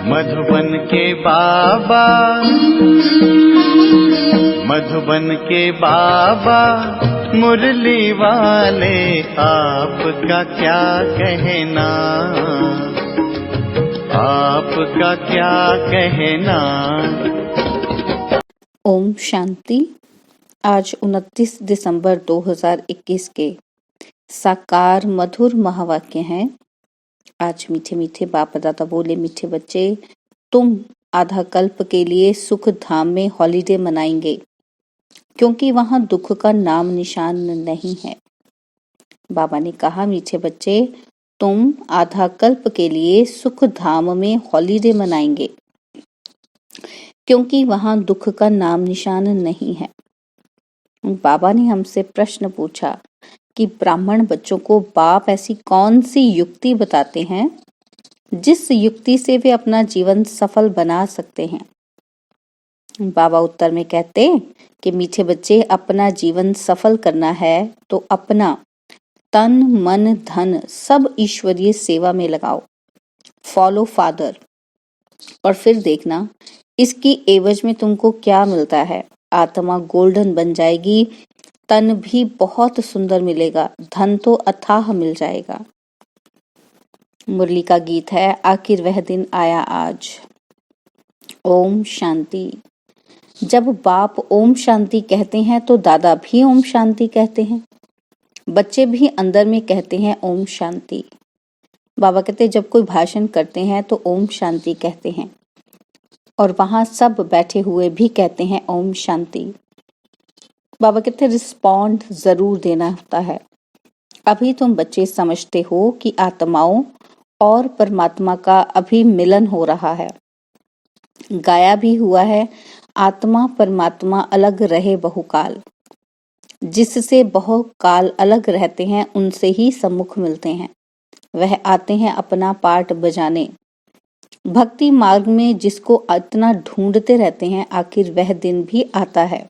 मधुबन के बाबा, मधुबन के बाबा मुरली वाले, आपका क्या कहना, आपका क्या कहना। ओम शांति। आज 29 दिसंबर 2021 के साकार मधुर महावाक्य हैं। आज मीठे मीठे बाप दादा बोले, मीठे बच्चे, तुम आधा कल्प के लिए सुख धाम में हॉलीडे मनाएंगे, क्योंकि वहां दुख का नाम निशान नहीं है। बाबा ने कहा, मीठे बच्चे, तुम आधा कल्प के लिए सुख धाम में हॉलीडे मनाएंगे, क्योंकि वहां दुख का नाम निशान नहीं है। बाबा ने हमसे प्रश्न पूछा कि ब्राह्मण बच्चों को बाप ऐसी कौन सी युक्ति बताते हैं जिस युक्ति से वे अपना जीवन सफल बना सकते हैं। बाबा उत्तर में कहते कि मीठे बच्चे, अपना जीवन सफल करना है तो अपना तन मन धन सब ईश्वरीय सेवा में लगाओ। फॉलो फादर, और फिर देखना इसकी एवज में तुमको क्या मिलता है। आत्मा गोल्डन बन जाएगी, तन भी बहुत सुंदर मिलेगा, धन तो अथाह मिल जाएगा। मुरली का गीत है, आखिर वह दिन आया आज। ओम शांति। जब बाप ओम शांति कहते हैं तो दादा भी ओम शांति कहते हैं, बच्चे भी अंदर में कहते हैं ओम शांति। बाबा कहते हैं, जब कोई भाषण करते हैं तो ओम शांति कहते हैं, और वहां सब बैठे हुए भी कहते हैं ओम शांति। बाबा कहते हैं, रिस्पॉन्ड जरूर देना होता है। अभी तुम बच्चे समझते हो कि आत्माओं और परमात्मा का अभी मिलन हो रहा है। गाया भी हुआ है, आत्मा परमात्मा अलग रहे बहुकाल। जिससे बहुकाल अलग रहते हैं उनसे ही सम्मुख मिलते हैं। वह आते हैं अपना पार्ट बजाने। भक्ति मार्ग में जिसको इतना ढूंढते रहते हैं, आखिर वह दिन भी आता है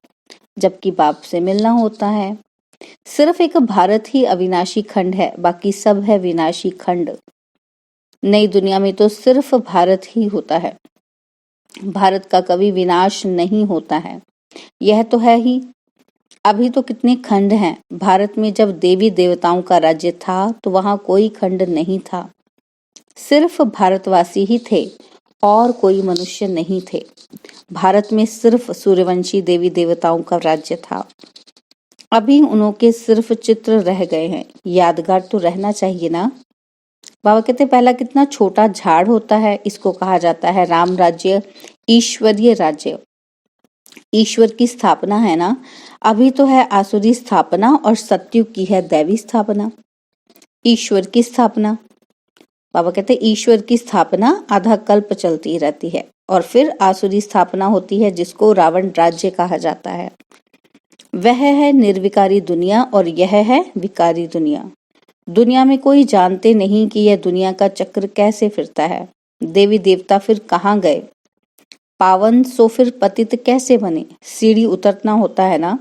जबकि बाप से मिलना होता है। सिर्फ एक भारत ही अविनाशी खंड है, बाकी सब है विनाशी खंड। नई दुनिया में तो सिर्फ भारत ही होता है। भारत का कभी विनाश नहीं होता है, यह तो है ही। अभी तो कितने खंड हैं। भारत में जब देवी देवताओं का राज्य था तो वहां कोई खंड नहीं था, सिर्फ भारतवासी ही थे और कोई मनुष्य नहीं थे। भारत में सिर्फ सूर्यवंशी देवी देवताओं का राज्य था। अभी उनके सिर्फ चित्र रह गए हैं, यादगार तो रहना चाहिए ना। बाबा कहते, पहला कितना छोटा झाड़ होता है, इसको कहा जाता है राम राज्य, ईश्वरीय राज्य। ईश्वर की स्थापना है ना। अभी तो है आसुरी स्थापना और सत्युग की है दैवी स्थापना। ईश्वर की स्थापना, बाबा कहते ईश्वर की स्थापना आधा कल्प चलती रहती है, और फिर आसुरी स्थापना होती है जिसको रावण राज्य कहा जाता है। वह है निर्विकारी दुनिया और यह है विकारी दुनिया। दुनिया में कोई जानते नहीं कि यह दुनिया का चक्र कैसे फिरता है। देवी देवता फिर कहाँ गए, पावन सो फिर पतित कैसे बने। सीढ़ी उतरना होता है ना।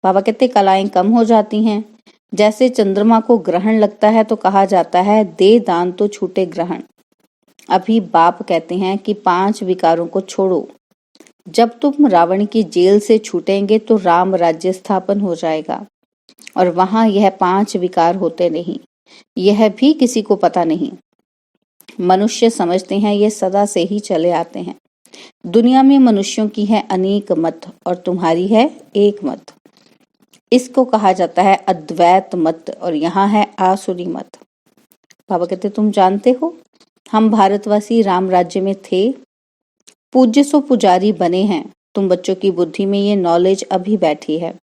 बाबा कहते कलाएं कम हो जाती हैं। जैसे चंद्रमा को ग्रहण लगता है तो कहा जाता है दे दान तो छूटे ग्रहण। अभी बाप कहते हैं कि 5 विकारों को छोड़ो। जब तुम रावण की जेल से छूटेंगे तो राम राज्य स्थापन हो जाएगा, और वहां यह 5 विकार होते नहीं। यह भी किसी को पता नहीं। मनुष्य समझते हैं ये सदा से ही चले आते हैं। दुनिया में मनुष्यों की है अनेक मत और तुम्हारी है एक मत। इसको कहा जाता है अद्वैत मत, और यहाँ है आसुरी मत। बाबा कहते तुम जानते हो, हम भारतवासी राम राज्य में थे, पूज्य सो पुजारी बने हैं। तुम बच्चों की बुद्धि में ये नॉलेज अभी बैठी है।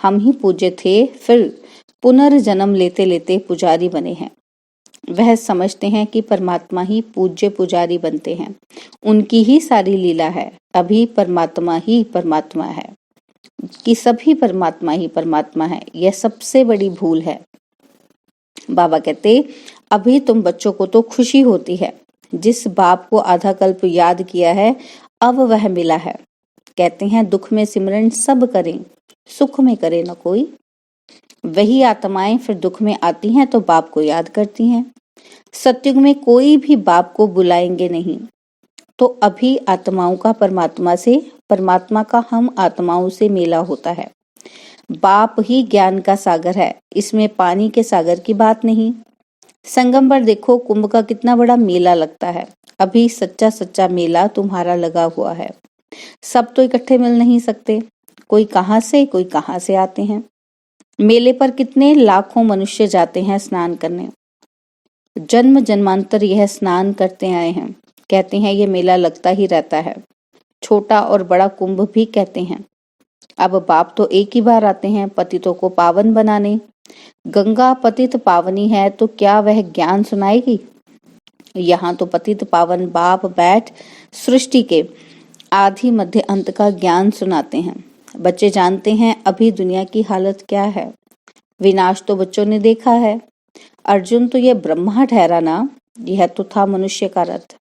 हम ही पूज्य थे, फिर पुनर्जन्म लेते लेते पुजारी बने हैं। वह समझते हैं कि परमात्मा ही पूज्य पुजारी बनते हैं, उनकी ही सारी लीला है। अभी परमात्मा ही परमात्मा है, कि सभी परमात्मा ही परमात्मा है। यह सबसे बड़ी भूल है। बाबा कहते अभी तुम बच्चों को तो खुशी होती है, जिस बाप को आधा कल्प याद किया है अब वह मिला है। कहते हैं दुख में सिमरन सब करें, सुख में करे न कोई। वही आत्माएं फिर दुख में आती हैं तो बाप को याद करती हैं। सत्युग में कोई भी बाप को बुलाएंगे नहीं। तो अभी आत्माओं का परमात्मा से, परमात्मा का हम आत्माओं से मेला होता है। बाप ही ज्ञान का सागर है, इसमें पानी के सागर की बात नहीं। संगम पर देखो कुंभ का कितना बड़ा मेला लगता है। अभी सच्चा सच्चा मेला तुम्हारा लगा हुआ है। सब तो इकट्ठे मिल नहीं सकते, कोई कहाँ से आते हैं। मेले पर कितने लाखों मनुष्य जाते हैं स्नान करने। जन्म जन्मांतर यह स्नान करते आए हैं। कहते हैं ये मेला लगता ही रहता है। छोटा और बड़ा कुंभ भी कहते हैं। अब बाप तो एक ही बार आते हैं पतितों को पावन बनाने। गंगा पतित पावनी है तो क्या वह ज्ञान सुनाएगी? यहाँ तो पतित पावन बाप बैठ सृष्टि के आदि मध्य अंत का ज्ञान सुनाते हैं। बच्चे जानते हैं अभी दुनिया की हालत क्या है। विनाश तो बच्चों ने देखा है। अर्जुन तो यह ब्रह्मा ठहरा ना, यह तो था मनुष्य का रथ।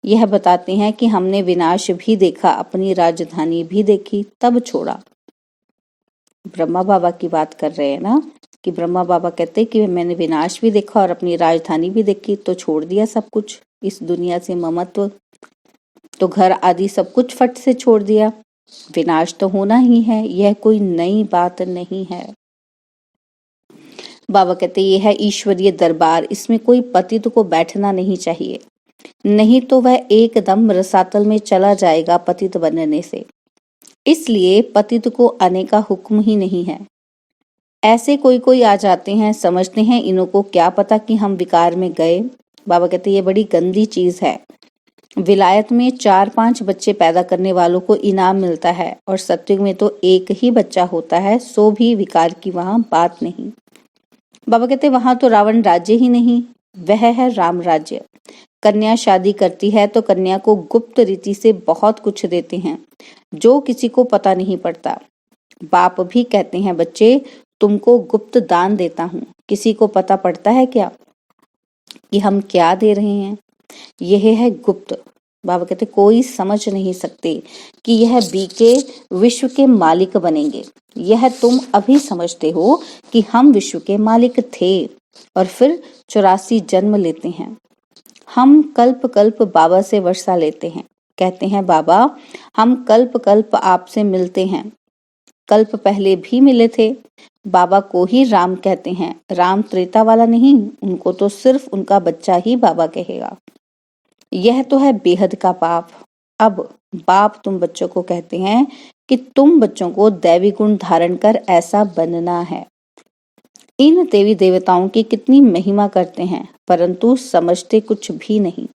यह बताते हैं कि हमने विनाश भी देखा, अपनी राजधानी भी देखी, तब छोड़ा। ब्रह्मा बाबा की बात कर रहे हैं ना, कि ब्रह्मा बाबा कहते कि मैंने विनाश भी देखा और अपनी राजधानी भी देखी, तो छोड़ दिया सब कुछ, इस दुनिया से ममत्व, तो घर आदि सब कुछ फट से छोड़ दिया। विनाश तो होना ही है, यह कोई नई बात नहीं है। बाबा कहते ये है ईश्वरीय दरबार, इसमें कोई पतित को बैठना नहीं चाहिए, नहीं तो वह एकदम रसातल में चला जाएगा पतित बनने से। इसलिए पतित को आने का हुक्म ही नहीं है। ऐसे कोई आ जाते हैं, समझते हैं इन्हों को क्या पता कि हम विकार में गए। बाबा कहते ये बड़ी गंदी चीज है। विलायत में 4-5 बच्चे पैदा करने वालों को इनाम मिलता है और सत्युग में तो एक ही बच्चा होता है, सो भी विकार की वहां बात नहीं। बाबा कहते वहां तो रावण राज्य ही नहीं, वह है राम राज्य। कन्या शादी करती है तो कन्या को गुप्त रीति से बहुत कुछ देते हैं, जो किसी को पता नहीं पड़ता। बाप भी कहते हैं बच्चे तुमको गुप्त दान देता हूँ, किसी को पता पड़ता है क्या कि हम क्या दे रहे हैं? यह है गुप्त। बाबा कहते कोई समझ नहीं सकते कि यह बीके विश्व के मालिक बनेंगे। यह तुम अभी समझते हो कि हम विश्व के मालिक थे और फिर 84 जन्म लेते हैं। हम कल्प कल्प बाबा से वर्षा लेते हैं, कहते हैं बाबा हम कल्प कल्प आपसे मिलते हैं। कल्प पहले भी मिले थे। बाबा को ही राम कहते हैं, राम त्रेता वाला नहीं, उनको तो सिर्फ उनका बच्चा ही बाबा कहेगा। यह तो है बेहद का पाप। अब बाप तुम बच्चों को कहते हैं कि तुम बच्चों को दैवी गुण धारण कर ऐसा बनना है। इन देवी देवताओं की कितनी महिमा करते हैं, परंतु समझते कुछ भी नहीं।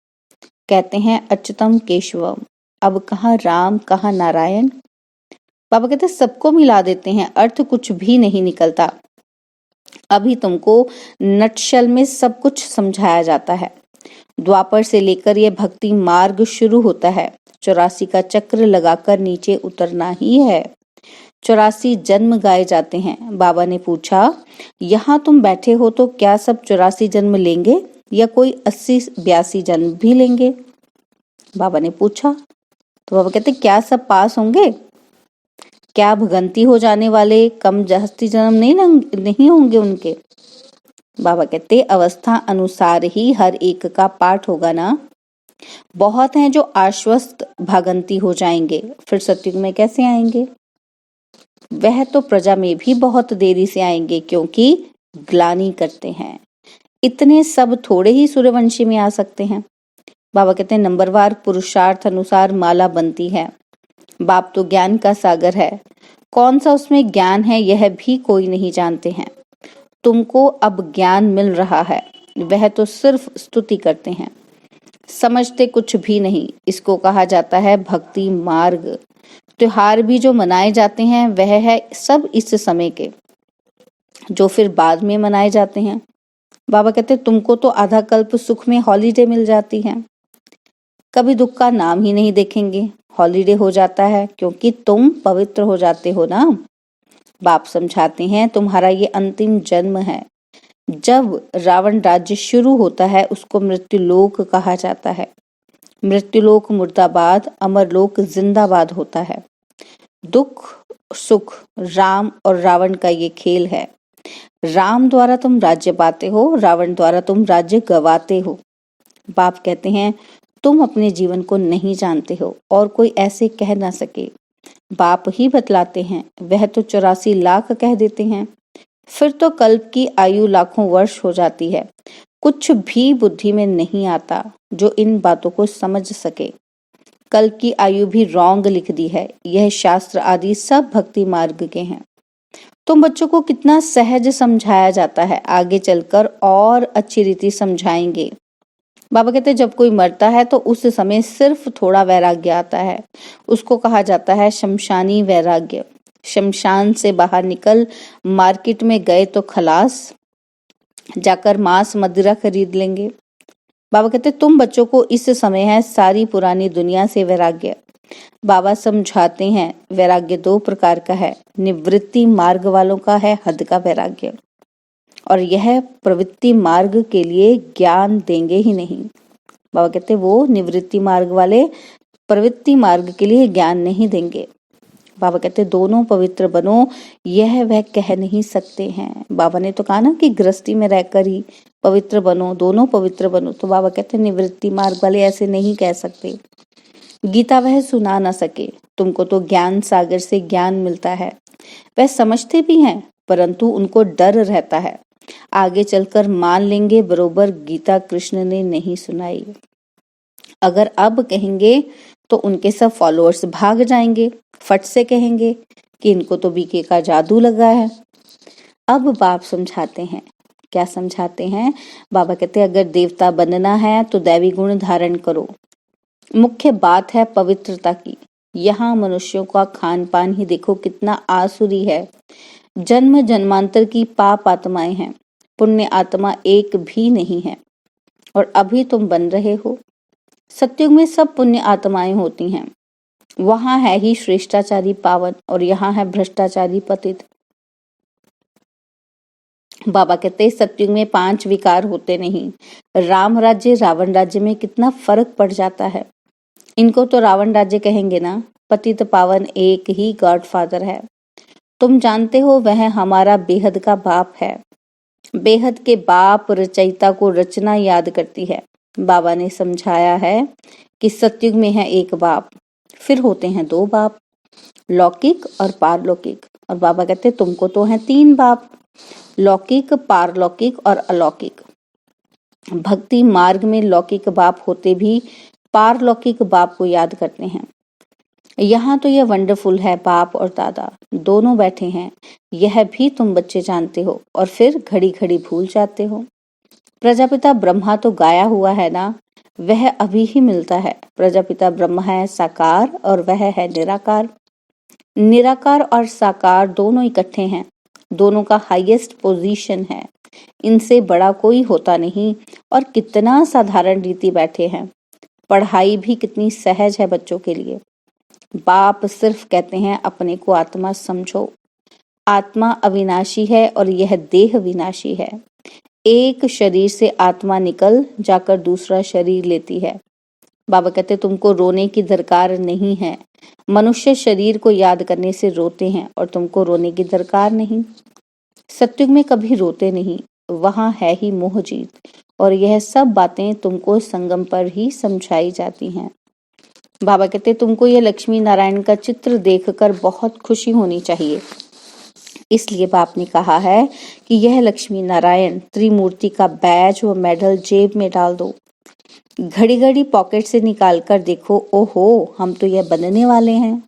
कहते हैं अच्युतम केशवम, अब कहाँ राम कहाँ नारायण। बाबा कहते सबको मिला देते हैं, अर्थ कुछ भी नहीं निकलता। अभी तुमको नटशल में सब कुछ समझाया जाता है। द्वापर से लेकर यह भक्ति मार्ग शुरू होता है। 84 का चक्र लगाकर नीचे उतरना ही है। 84 जन्म गाए जाते हैं। बाबा ने पूछा यहाँ तुम बैठे हो तो क्या सब 84 जन्म लेंगे या कोई 80-82 जन्म भी लेंगे? बाबा ने पूछा तो बाबा कहते क्या सब पास होंगे? क्या भगंती हो जाने वाले कम जस्ती जन्म नहीं होंगे उनके? बाबा कहते अवस्था अनुसार ही हर एक का पाठ होगा ना। बहुत हैं जो आश्वस्त भागंती हो जाएंगे, फिर सतयुग में कैसे आएंगे? वह तो प्रजा में भी बहुत देरी से आएंगे क्योंकि ग्लानि करते हैं। इतने सब थोड़े ही सूर्यवंशी में आ सकते हैं। बाबा कहते हैं नंबरवार पुरुषार्थ अनुसार माला बनती है। बाप तो ज्ञान का सागर है, कौन सा उसमें ज्ञान है यह भी कोई नहीं जानते हैं। तुमको अब ज्ञान मिल रहा है, वह तो सिर्फ स्तुति करते हैं, समझते कुछ भी नहीं। इसको कहा जाता है भक्ति मार्ग। त्योहार भी जो मनाए जाते हैं वह है सब इस समय के, जो फिर बाद में मनाए जाते हैं। बाबा कहते तुमको तो आधा कल्प सुख में हॉलीडे मिल जाती है, कभी दुख का नाम ही नहीं देखेंगे। हॉलीडे हो जाता है क्योंकि तुम पवित्र हो जाते हो ना। बाप समझाते हैं तुम्हारा ये अंतिम जन्म है। जब रावण राज्य शुरू होता है उसको मृत्युलोक कहा जाता है। मृत्युलोक मुर्दाबाद, अमरलोक जिंदाबाद होता है। दुख सुख राम और रावण का ये खेल है। राम द्वारा तुम राज्य पाते हो, रावण द्वारा तुम राज्य गवाते हो। बाप कहते हैं तुम अपने जीवन को नहीं जानते हो और कोई ऐसे कह ना सके। बाप ही बतलाते हैं, वह तो 84 लाख कह देते हैं। फिर तो कल्प की आयु लाखों वर्ष हो जाती है। कुछ भी बुद्धि में नहीं आता जो इन बातों को समझ सके। कल्प की आयु भी रॉन्ग लिख दी है। यह शास्त्र आदि सब भक्ति मार्ग के हैं। तुम बच्चों को कितना सहज समझाया जाता है, आगे चलकर और अच्छी रीति समझाएंगे। बाबा कहते जब कोई मरता है तो उस समय सिर्फ थोड़ा वैराग्य आता है। उसको कहा जाता है शमशानी वैराग्य। शमशान से बाहर निकल मार्केट में गए तो खलास, जाकर मांस मदिरा खरीद लेंगे। बाबा कहते तुम बच्चों को इस समय है सारी पुरानी दुनिया से वैराग्य। बाबा समझाते हैं वैराग्य 2 प्रकार का है। निवृत्ति मार्ग वालों का है हद का वैराग्य, और यह प्रवृत्ति मार्ग के लिए ज्ञान देंगे ही नहीं। बाबा कहते वो निवृत्ति मार्ग वाले प्रवृत्ति मार्ग के लिए ज्ञान नहीं देंगे। बाबा कहते दोनों पवित्र बनो, यह वह कह नहीं सकते हैं। बाबा ने तो कहा ना कि गृहस्थी में रहकर ही पवित्र बनो, दोनों पवित्र बनो। तो बाबा कहते निवृत्ति मार्ग वाले ऐसे नहीं कह सकते। गीता वह सुना ना सके, तुमको तो ज्ञान सागर से ज्ञान मिलता है। वह समझते भी हैं परंतु उनको डर रहता है, आगे चलकर मान लेंगे बरोबर गीता कृष्ण ने नहीं सुनाई। अगर अब कहेंगे तो उनके सब फॉलोअर्स भाग जाएंगे, फट से कहेंगे कि इनको तो बीके का जादू लगा है। अब बाप समझाते हैं, क्या समझाते हैं? बाबा कहते अगर देवता बनना है तो दैवी गुण धारण करो। मुख्य बात है पवित्रता की। यहाँ मनुष्यों का खान पान ही देखो कितना आसुरी है। जन्म जन्मांतर की पाप आत्माएं हैं, पुण्य आत्मा एक भी नहीं है। और अभी तुम बन रहे हो। सतयुग में सब पुण्य आत्माएं होती हैं। वहां है ही श्रेष्ठाचारी पावन और यहाँ है भ्रष्टाचारी पतित। बाबा कहते सतयुग में 5 विकार होते नहीं। राम राज्य रावण राज्य में कितना फर्क पड़ जाता है। इनको तो रावण राज्य कहेंगे ना। पतित पावन एक ही गॉडफादर है। तुम जानते हो वह हमारा बेहद का बाप है। बेहद के बाप रचयिता को रचना याद करती है। बाबा ने समझाया है कि सतयुग में है एक बाप, फिर होते हैं 2 बाप, लौकिक और पारलौकिक। और बाबा कहते तुमको तो हैं 3 बाप, लौकिक, पारलौकिक और अलौकिक। भक्ति मार्ग में लौकिक बाप होते भी पारलौकिक बाप को याद करते हैं। यहाँ तो यह वंडरफुल है, बाप और दादा दोनों बैठे हैं, यह भी तुम बच्चे जानते हो और फिर घड़ी घड़ी भूल जाते हो। प्रजापिता ब्रह्मा तो गाया हुआ है ना, वह अभी ही मिलता है। प्रजापिता ब्रह्मा है साकार और वह है निराकार। निराकार और साकार दोनों इकट्ठे हैं, दोनों का हाईएस्ट पोजीशन है। इनसे बड़ा कोई होता नहीं। और कितना साधारण रीति बैठे हैं। पढ़ाई भी कितनी सहज है बच्चों के लिए। बाप सिर्फ कहते हैं अपने को आत्मा समझो। आत्मा अविनाशी है और यह देह विनाशी है। एक शरीर से आत्मा निकल जाकर दूसरा शरीर लेती है। बाबा कहते तुमको रोने की दरकार नहीं है। मनुष्य शरीर को याद करने से रोते हैं और तुमको रोने की दरकार नहीं। सतयुग में कभी रोते नहीं, वहां है ही मोह जीत। और यह सब बातें तुमको संगम पर ही समझाई जाती हैं। बाबा कहते तुमको यह लक्ष्मी नारायण का चित्र देखकर बहुत खुशी होनी चाहिए। इसलिए बाप ने कहा है कि यह लक्ष्मी नारायण त्रिमूर्ति का बैज व मेडल जेब में डाल दो। घड़ी घड़ी पॉकेट से निकाल कर देखो, ओहो हम तो यह बनने वाले हैं।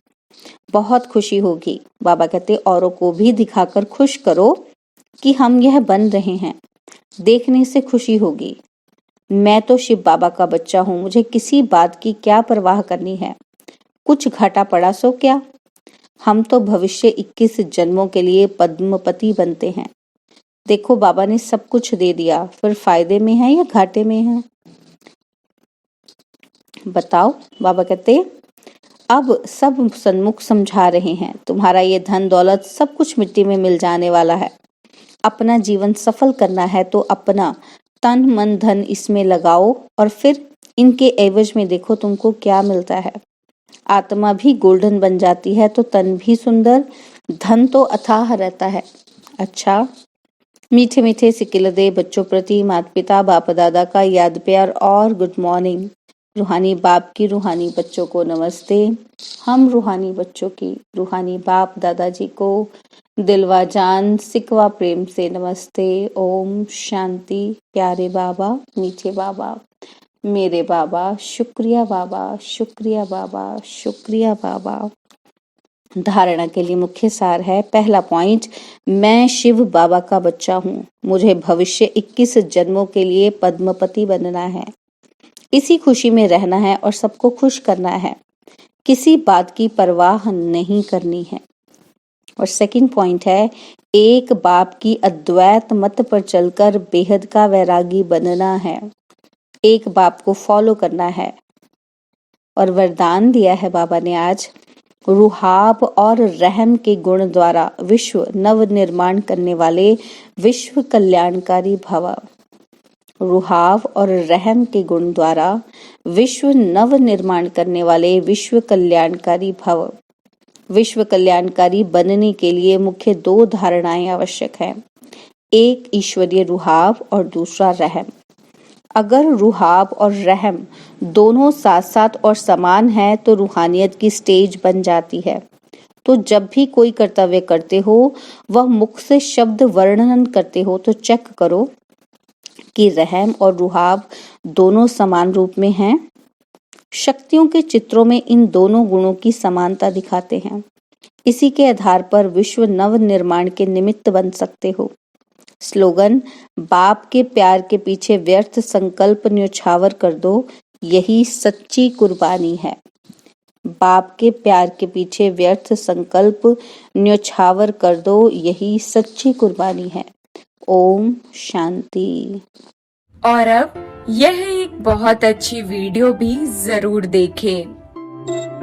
बहुत खुशी होगी। बाबा कहते औरों को भी दिखाकर खुश करो कि हम यह बन रहे हैं। देखने से खुशी होगी। मैं तो शिव बाबा का बच्चा हूँ, मुझे किसी बात की क्या परवाह करनी है। कुछ घाटा पड़ा सो क्या। हम तो भविष्य 21 जन्मों के लिए पद्मपति बनते हैं। देखो बाबा ने सब कुछ दे दिया, फिर फायदे में है या घाटे में है बताओ। बाबा कहते अब सब सन्मुख समझा रहे हैं, तुम्हारा ये धन दौलत सब कुछ मिट्टी में मिल जाने वाला है। अपना जीवन सफल करना है तो अपना तन मन धन इसमें लगाओ और फिर इनके एवज में देखो तुमको क्या मिलता है। आत्मा भी गोल्डन बन जाती है तो तन भी सुंदर, धन तो अथाह रहता है। अच्छा, मीठे मीठे सिकिलदे बच्चों प्रति माता पिता बाप दादा का याद प्यार और गुड मॉर्निंग। रूहानी बाप की रूहानी बच्चों को नमस्ते। हम रूहानी बच्चों की रूहानी बाप दादाजी को दिलवा जान सिकवा प्रेम से नमस्ते। ओम शांति। प्यारे बाबा, मीठे बाबा, मेरे बाबा, शुक्रिया बाबा, शुक्रिया बाबा, शुक्रिया बाबा। धारणा के लिए मुख्य सार है। पहला पॉइंट, मैं शिव बाबा का बच्चा हूँ। मुझे भविष्य 21 जन्मों के लिए पद्मपति बनना है। इसी खुशी में रहना है और सबको खुश करना है। किसी बात की परवाह नहीं करनी है। और सेकंड पॉइंट है, एक बाप की अद्वैत मत पर चलकर बेहद का वैरागी बनना है। एक बाप को फॉलो करना है। और वरदान दिया है बाबा ने आज, रुहाब और रहम के गुण द्वारा विश्व नव निर्माण करने वाले विश्व कल्याणकारी भव। रुहाब और रहम के गुण द्वारा विश्व नव निर्माण करने वाले विश्व कल्याणकारी भव। विश्व कल्याणकारी बनने के लिए मुख्य 2 धारणाएं आवश्यक हैं। एक ईश्वरीय रुहाब और दूसरा रहम। अगर रुहाब और रहम दोनों साथ साथ और समान है तो रूहानियत की स्टेज बन जाती है। तो जब भी कोई कर्तव्य करते हो, वह मुख से शब्द वर्णन करते हो, तो चेक करो कि रहम और रुहाब दोनों समान रूप में हैं। शक्तियों के चित्रों में इन दोनों गुणों की समानता दिखाते हैं। इसी के आधार पर विश्व नव निर्माण के निमित्त बन सकते हो। स्लोगन, बाप के प्यार के पीछे व्यर्थ संकल्प न्योछावर कर दो, यही सच्ची कुर्बानी है। बाप के प्यार के पीछे व्यर्थ संकल्प न्योछावर कर दो, यही सच्ची कुर्बानी है। ओम शांति। और अब यह एक बहुत अच्छी वीडियो भी जरूर देखें।